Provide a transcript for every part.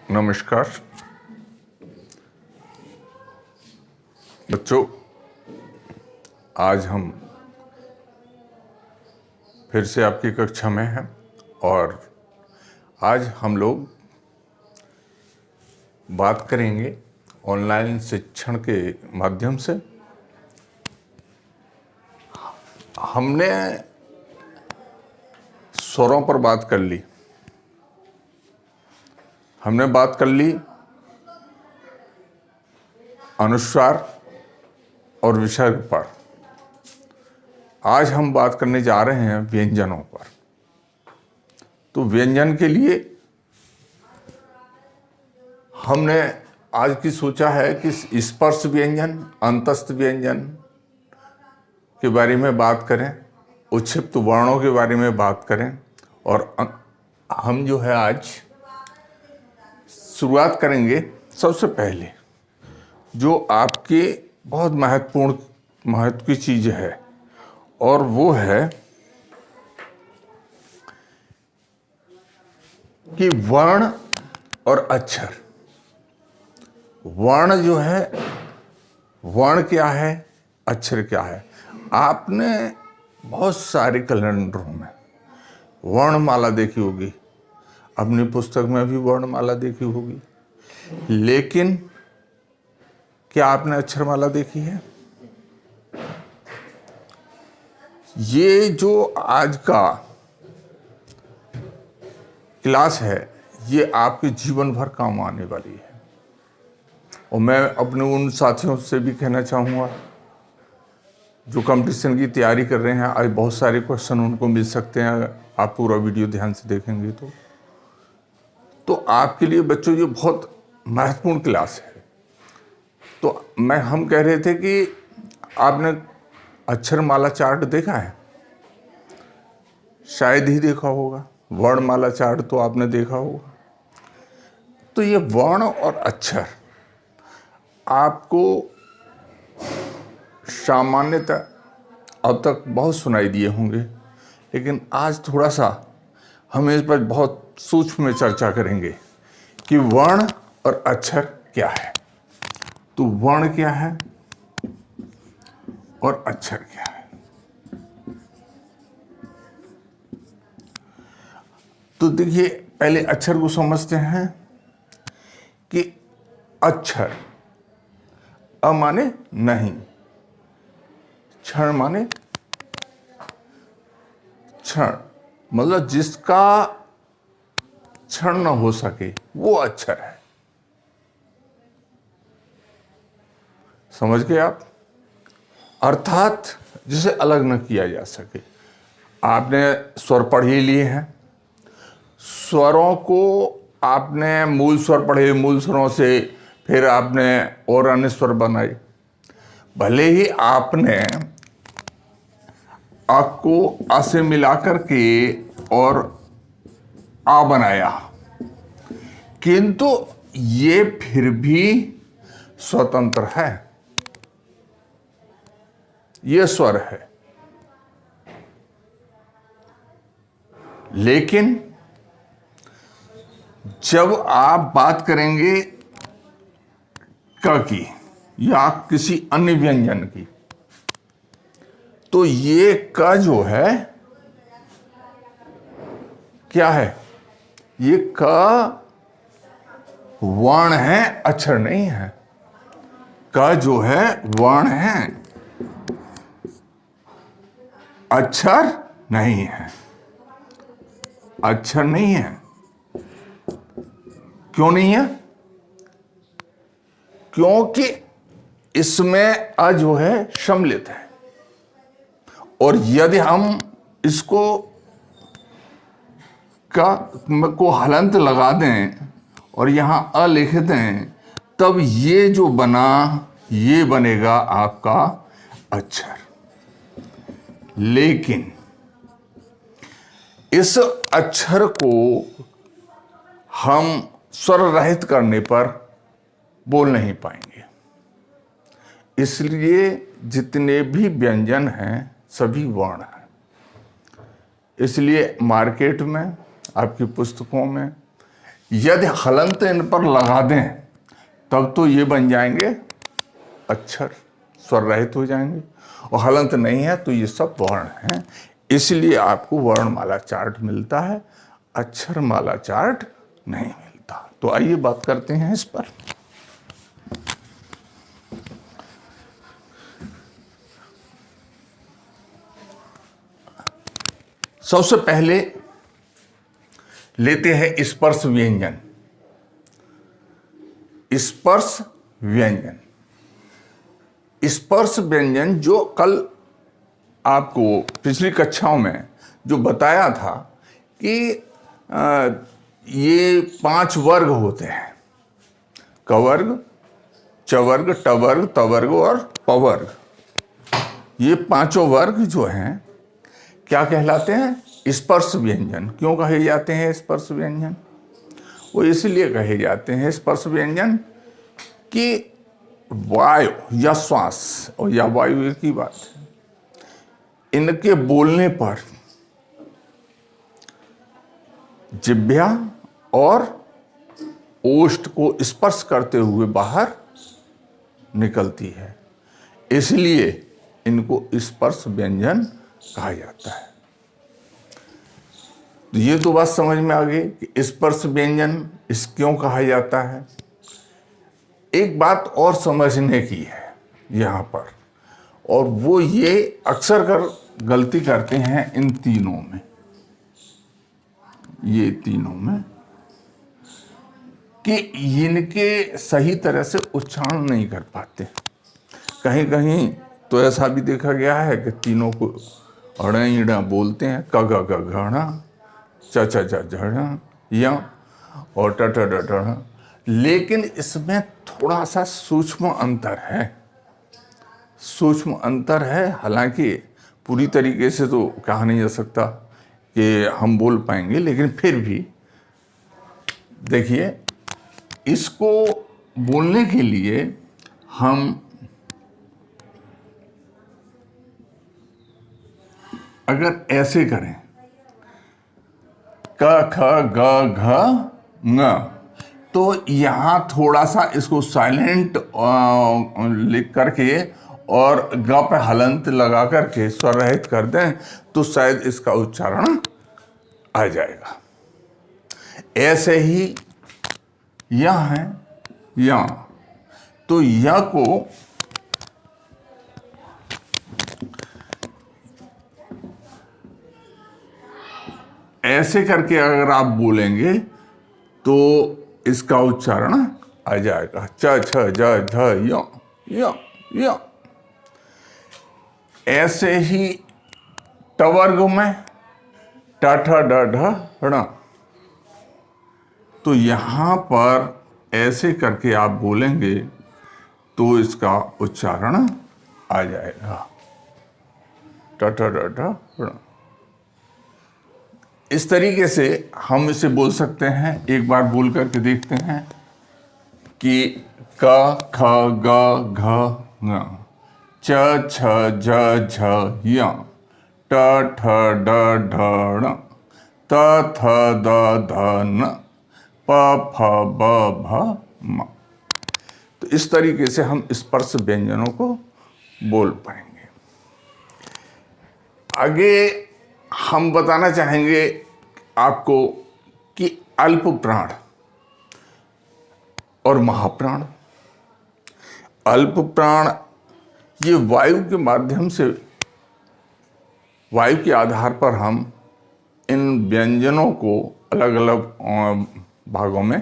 नमस्कार बच्चों, आज हम फिर से आपकी कक्षा में हैं और आज हम लोग बात करेंगे ऑनलाइन शिक्षण के माध्यम से। हमने स्वरों पर बात कर ली, हमने बात कर ली अनुस्वार और विसर्ग पर। आज हम बात करने जा रहे हैं व्यंजनों पर। तो व्यंजन के लिए हमने आज की सोचा है कि स्पर्श व्यंजन, अंतस्थ व्यंजन के बारे में बात करें, उच्छिप्त वर्णों के बारे में बात करें। और हम जो है आज शुरुआत करेंगे सबसे पहले जो आपके बहुत महत्व की चीज है, और वो है कि वर्ण और अक्षर। वर्ण जो है, वर्ण क्या है, अक्षर क्या है। आपने बहुत सारे कैलेंडरों में वर्णमाला देखी होगी, अपनी पुस्तक में भी वर्णमाला देखी होगी, लेकिन क्या आपने अक्षरमाला देखी है? ये जो आज का क्लास है ये आपके जीवन भर काम आने वाली है। और मैं अपने उन साथियों से भी कहना चाहूँगा जो कंपटीशन की तैयारी कर रहे हैं, आज बहुत सारे क्वेश्चन उनको मिल सकते हैं, आप पूरा वीडियो ध्यान से देखेंगे तो आपके लिए बच्चों ये बहुत महत्वपूर्ण क्लास है। तो हम कह रहे थे कि आपने अक्षरमाला चार्ट देखा है, शायद ही देखा होगा। वर्णमाला चार्ट तो आपने देखा होगा। तो ये वर्ण और अक्षर आपको सामान्यतः अब तक बहुत सुनाई दिए होंगे, लेकिन आज थोड़ा सा हम इस पर बहुत सूक्ष्म में चर्चा करेंगे कि वर्ण और अक्षर क्या है। तो वर्ण क्या है और अक्षर क्या है। तो देखिए, पहले अक्षर को समझते हैं कि अक्षर अ माने नहीं, क्षण माने क्षण, मतलब जिसका क्षण न हो सके वो अक्षर है। समझ गए आप? अर्थात जिसे अलग न किया जा सके। आपने स्वर पढ़ ही लिए हैं, स्वरों को आपने मूल स्वर पढ़े, मूल स्वरों से फिर आपने और अन्य स्वर बनाए। भले ही आपने अ को अ से मिलाकर के और आ बनाया, किंतु ये फिर भी स्वतंत्र है, ये स्वर है। लेकिन जब आप बात करेंगे क की या किसी अन्य व्यंजन की, तो ये क जो है क्या है? ये क वर्ण है, अक्षर नहीं है। क जो है वर्ण है, अक्षर नहीं है। अक्षर नहीं है। क्यों नहीं है? क्योंकि इसमें अ जो है सम्मिलित है, और यदि हम इसको को हलंत लगा दें और यहां अ लिख दें, तब ये जो बना ये बनेगा आपका अक्षर। लेकिन इस अक्षर को हम स्वर रहित करने पर बोल नहीं पाएंगे। इसलिए जितने भी व्यंजन हैं सभी वर्ण हैं। इसलिए मार्केट में, आपकी पुस्तकों में यदि हलंत इन पर लगा दें तब तो ये बन जाएंगे अक्षर, स्वर रहित हो जाएंगे, और हलंत नहीं है तो ये सब वर्ण हैं। इसलिए आपको वर्णमाला चार्ट मिलता है, अक्षरमाला चार्ट नहीं मिलता। तो आइए बात करते हैं इस पर। सबसे पहले लेते हैं स्पर्श व्यंजन। स्पर्श व्यंजन, स्पर्श व्यंजन जो कल आपको पिछली कक्षाओं में जो बताया था कि ये 5 वर्ग होते हैं, कवर्ग, चवर्ग, टवर्ग, तवर्ग और पवर्ग। ये 5 वर्ग जो हैं क्या कहलाते हैं? स्पर्श व्यंजन। क्यों कहे जाते हैं स्पर्श व्यंजन? वो इसलिए कहे जाते हैं स्पर्श व्यंजन कि वायु या श्वास और या वायु एक ही बात है, इनके बोलने पर जिह्वा और ओष्ठ को स्पर्श करते हुए बाहर निकलती है, इसलिए इनको स्पर्श व्यंजन कहा जाता है। तो ये तो बात समझ में आ गई कि स्पर्श व्यंजन इस क्यों कहा जाता है। एक बात और समझने की है यहाँ पर, और वो ये अक्सर गलती करते हैं इन तीनों में, ये तीनों में, कि इनके सही तरह से उच्चारण नहीं कर पाते। कहीं कहीं तो ऐसा भी देखा गया है कि तीनों को अड़ा इड़ा बोलते हैं, क ग ग घड़ा, च च च झड़ा, या और ट ट ड ढ, लेकिन इसमें थोड़ा सा सूक्ष्म अंतर है, सूक्ष्म अंतर है। हालांकि पूरी तरीके से तो कहा नहीं जा सकता कि हम बोल पाएंगे, लेकिन फिर भी देखिए, इसको बोलने के लिए हम अगर ऐसे करें क ख ग घ ङ, तो यहाँ थोड़ा सा इसको साइलेंट लिख करके और ग पे हलंत लगा करके स्वर रहित कर दें तो शायद इसका उच्चारण आ जाएगा। ऐसे ही यह है या, तो यह को ऐसे करके अगर आप बोलेंगे तो इसका उच्चारण आ जाएगा, च छ ज झ य। ऐसे ही टवर्ग में ट ठ ड ढ ण, तो यहां पर ऐसे करके आप बोलेंगे तो इसका उच्चारण आ जाएगा, ट ठ ड ढ ण। इस तरीके से हम इसे बोल सकते हैं। एक बार बोल करके देखते हैं कि क ख ग घ ङ, च छ ज झ य, ट ठ ड ढ ण, त थ द ध न, प फ ब भ म। तो इस तरीके से हम स्पर्श व्यंजनों को बोल पाएंगे। आगे हम बताना चाहेंगे आपको कि अल्प प्राण और महाप्राण। अल्प प्राण ये वायु के माध्यम से, वायु के आधार पर हम इन व्यंजनों को अलग अलग भागों में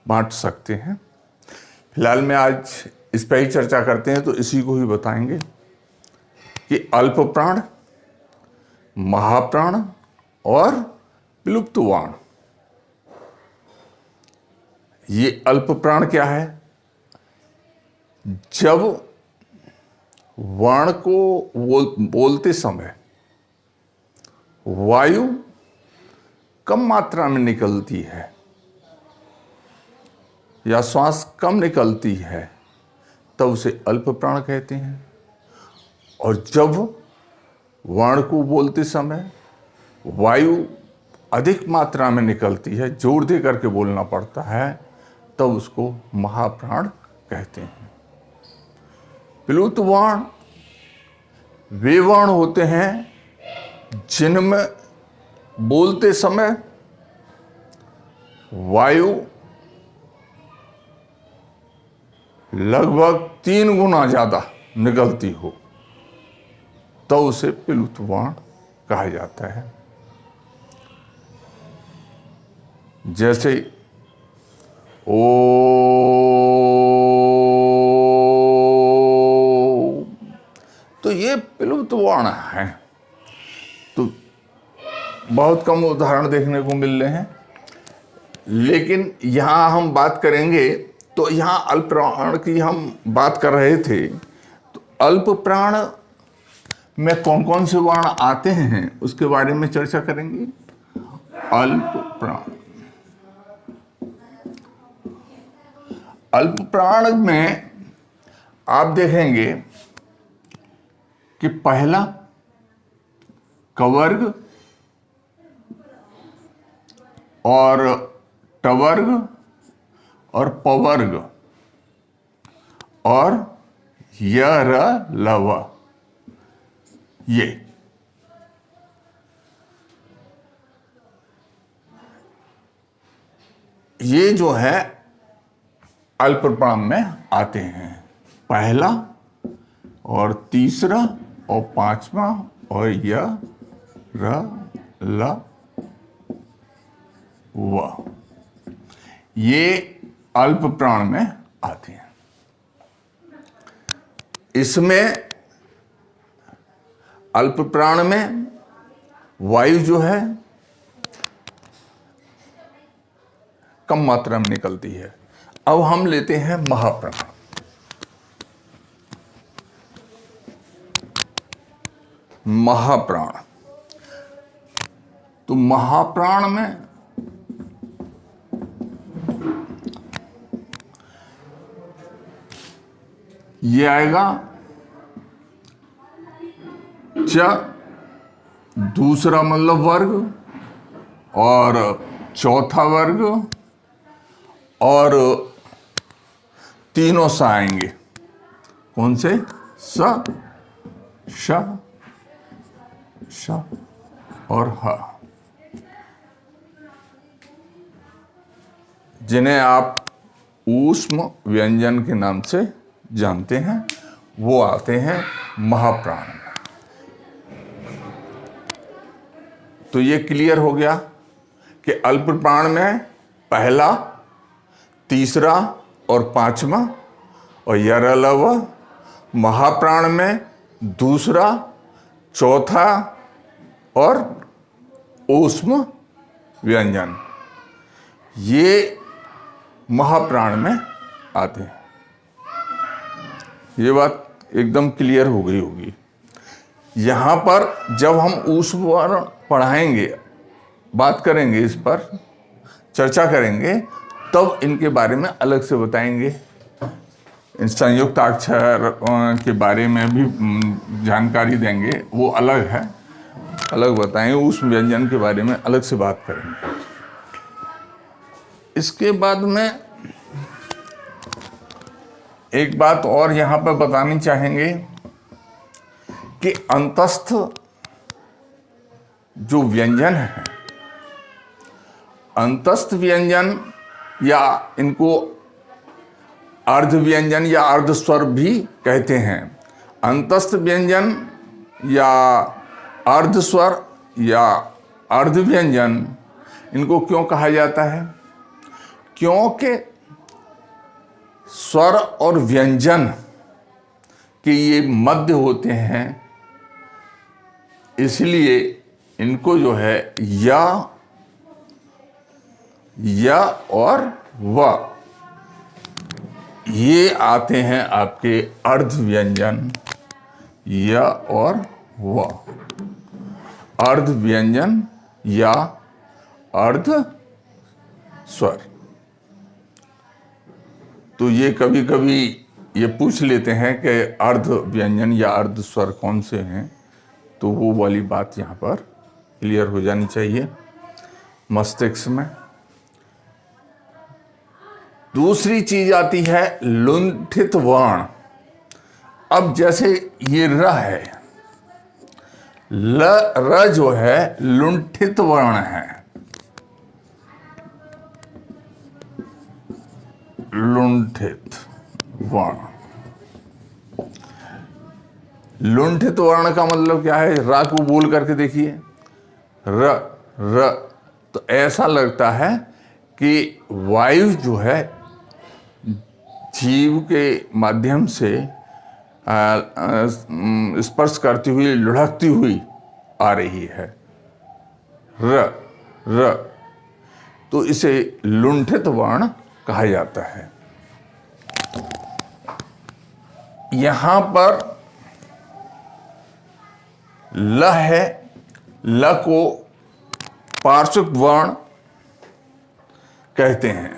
बांट सकते हैं। फिलहाल में आज इस पर ही चर्चा करते हैं, तो इसी को ही बताएंगे कि अल्प प्राण, महाप्राण और विलुप्त वाण। ये अल्प प्राण क्या है? जब वर्ण को बोलते समय वायु कम मात्रा में निकलती है या श्वास कम निकलती है, तब उसे अल्प प्राण कहते हैं। और जब वर्ण को बोलते समय वायु अधिक मात्रा में निकलती है, जोर दे करके बोलना पड़ता है, तब उसको महाप्राण कहते हैं। प्लुत वर्ण वे वर्ण होते हैं जिनमें बोलते समय वायु लगभग 3 गुना ज्यादा निकलती हो, तो उसे प्लुत वर्ण कहा जाता है। जैसे ओ, तो ये प्लुत वर्ण है। तो बहुत कम उदाहरण देखने को मिल रहे हैं, लेकिन यहां हम बात करेंगे तो यहां अल्प प्राण की हम बात कर रहे थे। तो अल्प प्राण में कौन कौन से वर्ण आते हैं उसके बारे में चर्चा करेंगे। अल्प प्राण, अल्प प्राण में आप देखेंगे कि पहला कवर्ग और टवर्ग और पवर्ग और यर लव, ये जो है अल्प प्राण में आते हैं। पहला और तीसरा और पांचवा और य र ल व, ये अल्प प्राण में आते हैं। इसमें अल्प प्राण में वायु जो है कम मात्रा में निकलती है। अब हम लेते हैं महाप्राण। महाप्राण, तो महाप्राण में ये आएगा च, दूसरा मतलब वर्ग और चौथा वर्ग और तीनों सा आएंगे। कौन से? स, श, श और ह, जिन्हें आप ऊष्म व्यंजन के नाम से जानते हैं, वो आते हैं महाप्राण में। तो ये क्लियर हो गया कि अल्प प्राण में पहला, तीसरा और पांचवा और यरलव, महाप्राण में दूसरा, चौथा और ऊष्म व्यंजन, ये महाप्राण में आते हैं। ये बात एकदम क्लियर हो गई होगी। यहाँ पर जब हम ऊष्म वर्ण पढ़ाएंगे, बात करेंगे, इस पर चर्चा करेंगे, तब इनके बारे में अलग से बताएंगे। इन संयुक्ताक्षर के बारे में भी जानकारी देंगे, वो अलग है, अलग बताएंगे। ऊष्म व्यंजन के बारे में अलग से बात करेंगे। इसके बाद में एक बात और यहाँ पर बतानी चाहेंगे कि अंतस्थ जो व्यंजन है, अंतस्थ व्यंजन या इनको अर्ध व्यंजन या अर्ध स्वर भी कहते हैं। अंतस्थ व्यंजन या अर्ध स्वर या अर्ध व्यंजन, इनको क्यों कहा जाता है? क्योंकि स्वर और व्यंजन के ये मध्य होते हैं, इसलिए इनको जो है या और व, ये आते हैं आपके अर्ध व्यंजन। या और व, अर्ध व्यंजन या अर्ध स्वर। तो ये कभी कभी ये पूछ लेते हैं कि अर्ध व्यंजन या अर्ध स्वर कौन से हैं, तो वो वाली बात यहाँ पर क्लियर हो जानी चाहिए। मस्तिष्क में। दूसरी चीज आती है लुंठित वर्ण। अब जैसे ये र है, र जो है लुंठित वर्ण है, लुंठित वर्ण। लुंठित वर्ण का मतलब क्या है? रा को बोल करके देखिए, र र, तो ऐसा लगता है कि वायु जो है जीव के माध्यम से स्पर्श करती हुई, लुढ़कती हुई आ रही है, र र, तो इसे लुंठित वर्ण कहा जाता है। यहां पर ल है, ल को पार्श्विक वर्ण कहते हैं।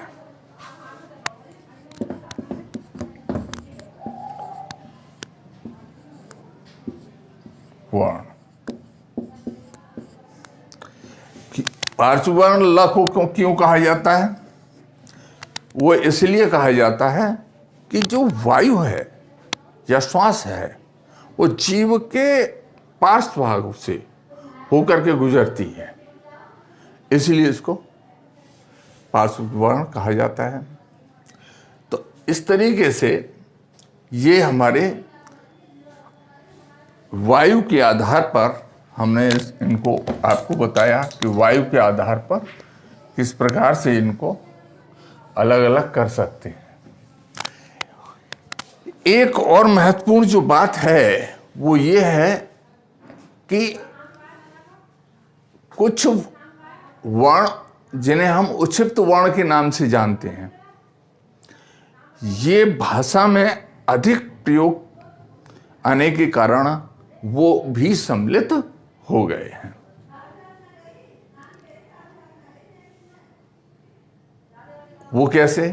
वर्ण, पार्श्विक वर्ण ल को क्यों कहा जाता है? वो इसलिए कहा जाता है कि जो वायु है या श्वास है वो जीव के पार्श्व भाग से होकर के गुजरती है, इसलिए इसको पार्श्विक वर्ण कहा जाता है। तो इस तरीके से ये हमारे वायु के आधार पर हमने इनको आपको बताया कि वायु के आधार पर किस प्रकार से इनको अलग अलग कर सकते हैं। एक और महत्वपूर्ण जो बात है वो ये है कि कुछ वर्ण जिन्हें हम उच्छिष्ट वर्ण के नाम से जानते हैं, ये भाषा में अधिक प्रयोग आने के कारण वो भी सम्मिलित हो गए हैं। वो कैसे?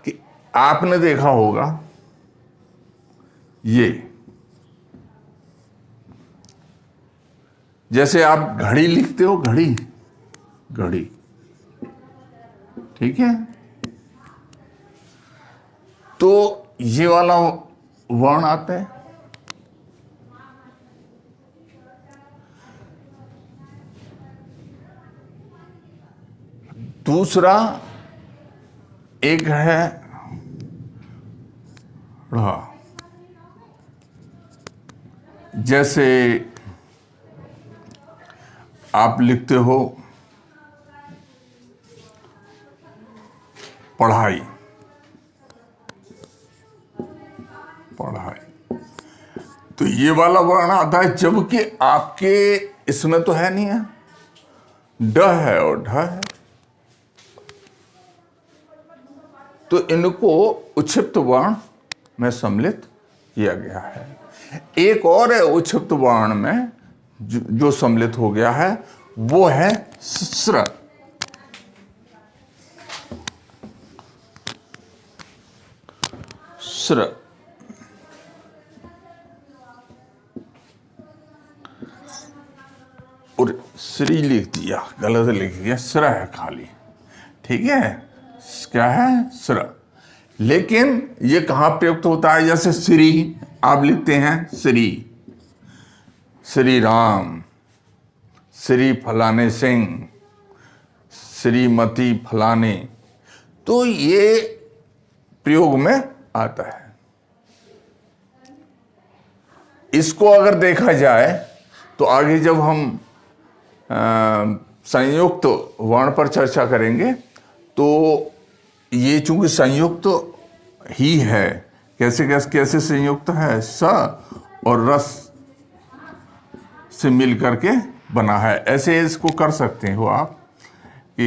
कि आपने देखा होगा ये, जैसे आप घड़ी लिखते हो, घड़ी घड़ी, ठीक है, तो ये वाला वर्ण आता है। दूसरा एक है ढ़, जैसे आप लिखते हो पढ़ाई, पढ़ाई, तो ये वाला वर्ण आता है, जबकि आपके इसमें तो है नहीं है, ड है और ढ है, तो इनको उच्छिष्ट वर्ण में सम्मिलित किया गया है। एक और है उच्छिष्ट वर्ण में जो सम्मिलित हो गया है, वो है स्र। स्र, और श्री लिख दिया, गलत लिख दिया, स्र है खाली, ठीक है, क्या है? स्र। लेकिन ये कहां प्रयुक्त होता है? जैसे श्री आप लिखते हैं, श्री, श्री राम, श्री फलाने सिंह, श्रीमती फलाने, तो ये प्रयोग में आता है। इसको अगर देखा जाए तो आगे जब हम संयुक्त वर्ण पर चर्चा करेंगे तो ये चूंकि संयुक्त ही है, कैसे कैसे कैसे संयुक्त है, स और रस से मिल करके बना है। ऐसे इसको कर सकते हो आप कि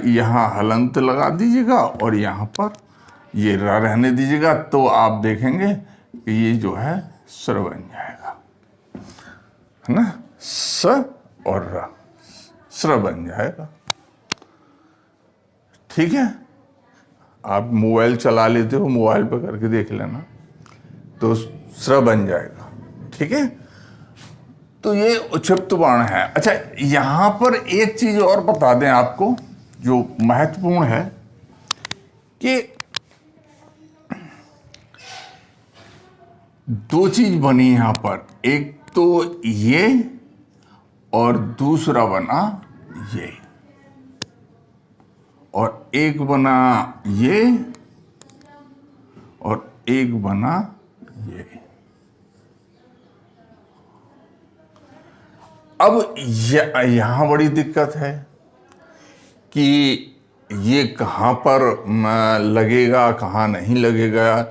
यहाँ हलंत लगा दीजिएगा और यहाँ पर ये र रहने दीजिएगा, तो आप देखेंगे कि ये जो है स्र बन जाएगा, है ना, स और र, स्र बन जाएगा। ठीक है, आप मोबाइल चला लेते हो, मोबाइल पर करके देख लेना, तो स्र बन जाएगा। ठीक है, तो ये उच्छिप्त वर्ण है। अच्छा, यहां पर एक चीज और बता दें आपको जो महत्वपूर्ण है कि दो चीज बनी यहां पर, एक तो ये और दूसरा बना ये, और एक बना ये और एक बना ये। अब यहां बड़ी दिक्कत है कि ये कहां पर लगेगा, कहां नहीं लगेगा,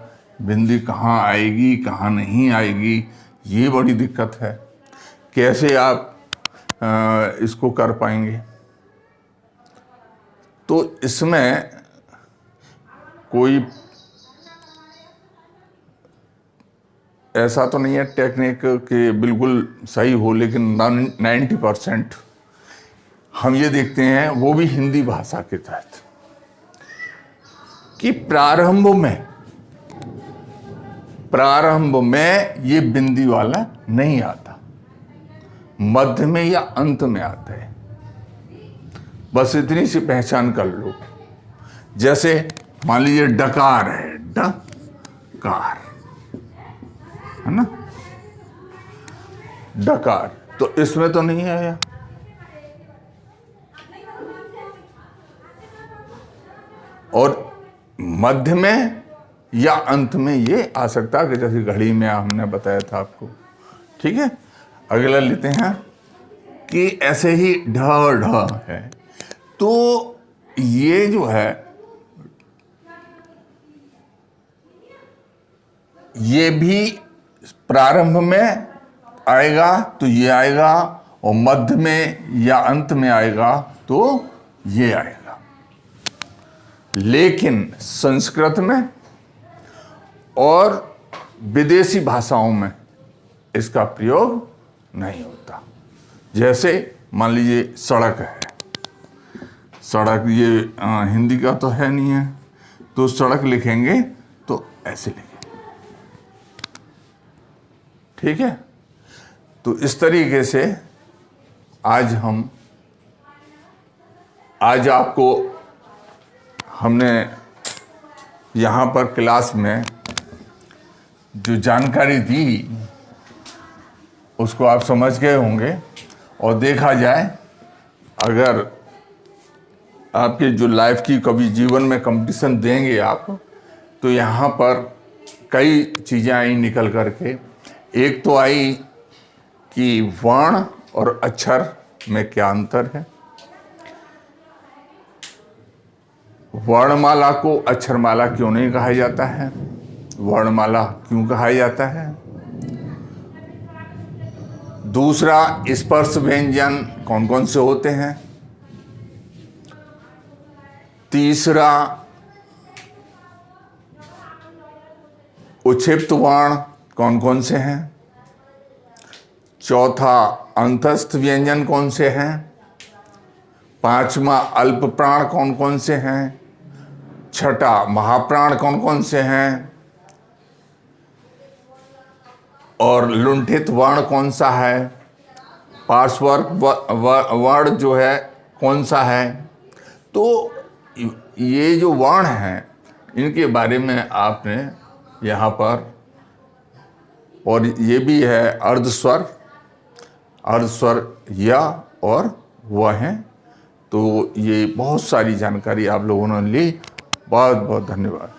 बिंदी कहां आएगी कहां नहीं आएगी, ये बड़ी दिक्कत है। कैसे आप इसको कर पाएंगे? तो इसमें कोई ऐसा तो नहीं है टेक्निक कि बिल्कुल सही हो, लेकिन 90% हम ये देखते हैं, वो भी हिंदी भाषा के तहत, कि प्रारंभ में ये बिंदी वाला नहीं आता, मध्य में या अंत में आता है। बस इतनी सी पहचान कर लो। जैसे मान लीजिए डकार है, डकार है ना, डकार, तो इसमें तो नहीं आया। और मध्य में या अंत में ये आ सकता है, कि जैसे घड़ी में हमने बताया था आपको। ठीक है, अगला लेते हैं कि ऐसे ही ढ है, तो ये जो है ये भी प्रारंभ में आएगा तो ये आएगा, और मध्य में या अंत में आएगा तो ये आएगा। लेकिन संस्कृत में और विदेशी भाषाओं में इसका प्रयोग नहीं होता। जैसे मान लीजिए सड़क है, सड़क ये हिंदी का तो है नहीं है, तो सड़क लिखेंगे तो ऐसे लिखेंगे। ठीक है, तो इस तरीके से आज आपको हमने यहाँ पर क्लास में जो जानकारी दी उसको आप समझ गए होंगे। और देखा जाए, अगर आपके जो लाइफ की कभी जीवन में कंपटीशन देंगे आप, तो यहाँ पर कई चीज़ें आई निकल करके। एक तो आई कि वर्ण और अक्षर में क्या अंतर है, वर्णमाला को अक्षरमाला क्यों नहीं कहा जाता है, वर्णमाला क्यों कहा जाता है। दूसरा, स्पर्श व्यंजन कौन कौन से होते हैं। तीसरा, उच्छिप्त वर्ण कौन कौन से हैं। चौथा, अंतस्थ व्यंजन कौन से हैं। पांचवा, अल्प प्राण कौन कौन से हैं। छठा, महाप्राण कौन कौन से हैं। और लुंठित वर्ण कौन सा है। पार्श्वर्क वर्ण जो है कौन सा है। तो ये जो वर्ण हैं, इनके बारे में आपने यहाँ पर, और ये भी है अर्धस्वर, अर्धस्वर या और वह हैं। तो ये बहुत सारी जानकारी आप लोगों ने ली। बहुत बहुत धन्यवाद।